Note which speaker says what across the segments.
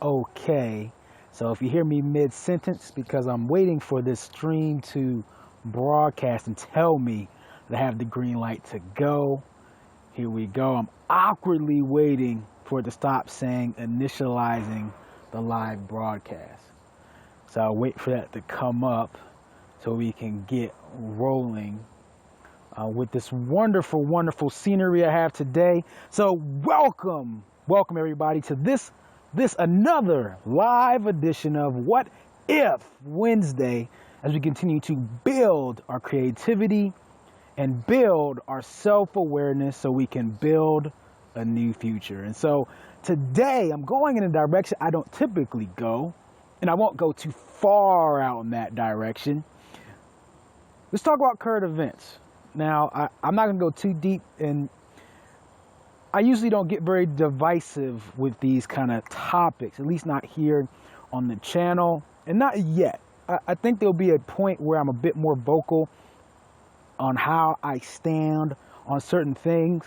Speaker 1: okay. So if you hear me mid-sentence, because I'm waiting for this stream to broadcast and tell me that I have the green light to go. Here we go. I'm awkwardly waiting for it to stop saying initializing the live broadcast. So I'll wait for that to come up so we can get rolling with this wonderful, wonderful scenery I have today. So welcome everybody to this another live edition of What If Wednesday, as we continue to build our creativity and build our self-awareness so we can build a new future. And so today I'm going in a direction I don't typically go, and I won't go too far out in that direction. Let's talk about current events. Now, I'm not going to go too deep, and I usually don't get very divisive with these kind of topics, at least not here on the channel, and not yet. I think there'll be a point where I'm a bit more vocal on how I stand on certain things.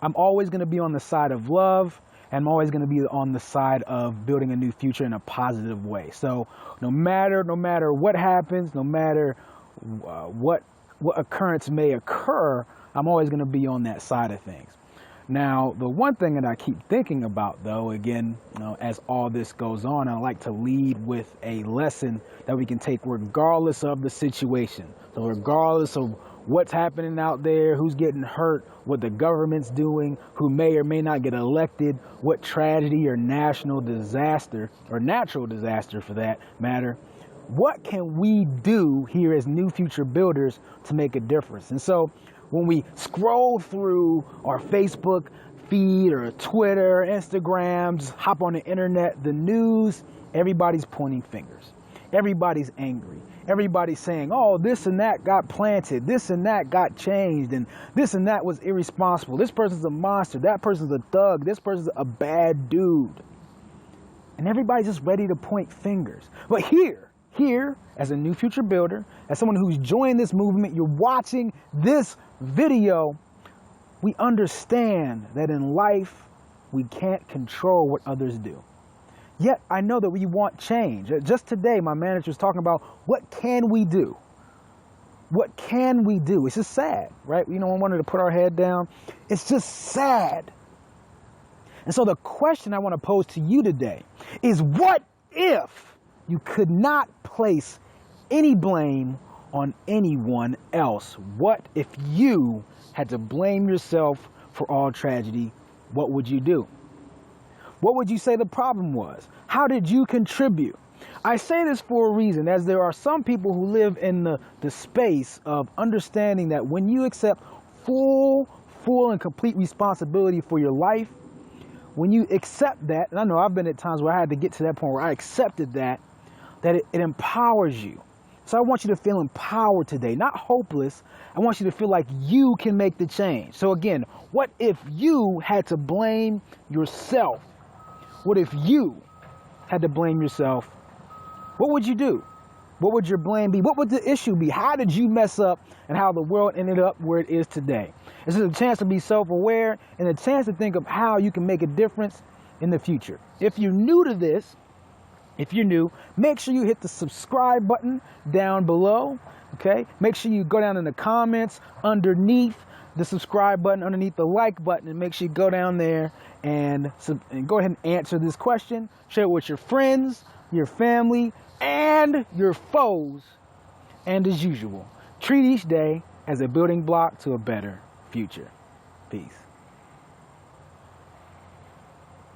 Speaker 1: I'm always going to be on the side of love, and I'm always going to be on the side of building a new future in a positive way. So no matter what happens, no matter what occurrence may occur, I'm always going to be on that side of things. Now, the one thing that I keep thinking about, though, again, as all this goes on, I like to lead with a lesson that we can take regardless of the situation. So regardless of what's happening out there, who's getting hurt, what the government's doing, who may or may not get elected, what tragedy or national disaster, or natural disaster for that matter, what can we do here as new future builders to make a difference? And so when we scroll through our Facebook feed or Twitter, Instagram, just hop on the internet, the news, everybody's pointing fingers. Everybody's angry. Everybody's saying, oh, this and that got planted, this and that got changed, and this and that was irresponsible. This person's a monster, that person's a thug, this person's a bad dude. And everybody's just ready to point fingers. But here, as a new future builder, as someone who's joined this movement, you're watching this video, we understand that in life, we can't control what others do. Yet, I know that we want change. Just today, my manager was talking about what can we do? What can we do? It's just sad, right? We wanted to put our head down. It's just sad. And so the question I want to pose to you today is, what if you could not place any blame on anyone else? What if you had to blame yourself for all tragedy? What would you do? What would you say the problem was? How did you contribute? I say this for a reason, as there are some people who live in the space of understanding that when you accept full and complete responsibility for your life, when you accept that, and I know I've been at times where I had to get to that point where I accepted that it empowers you. So I want you to feel empowered today, not hopeless. I want you to feel like you can make the change. So again, what if you had to blame yourself? What if you had to blame yourself? What would you do? What would your blame be? What would the issue be? How did you mess up and how the world ended up where it is today? This is a chance to be self-aware and a chance to think of how you can make a difference in the future. If you're new to this, make sure you hit the subscribe button down below, okay? Make sure you go down in the comments underneath the subscribe button, underneath the like button, and make sure you go down there and go ahead and answer this question. Share it with your friends, your family, and your foes. And as usual, treat each day as a building block to a better future. Peace.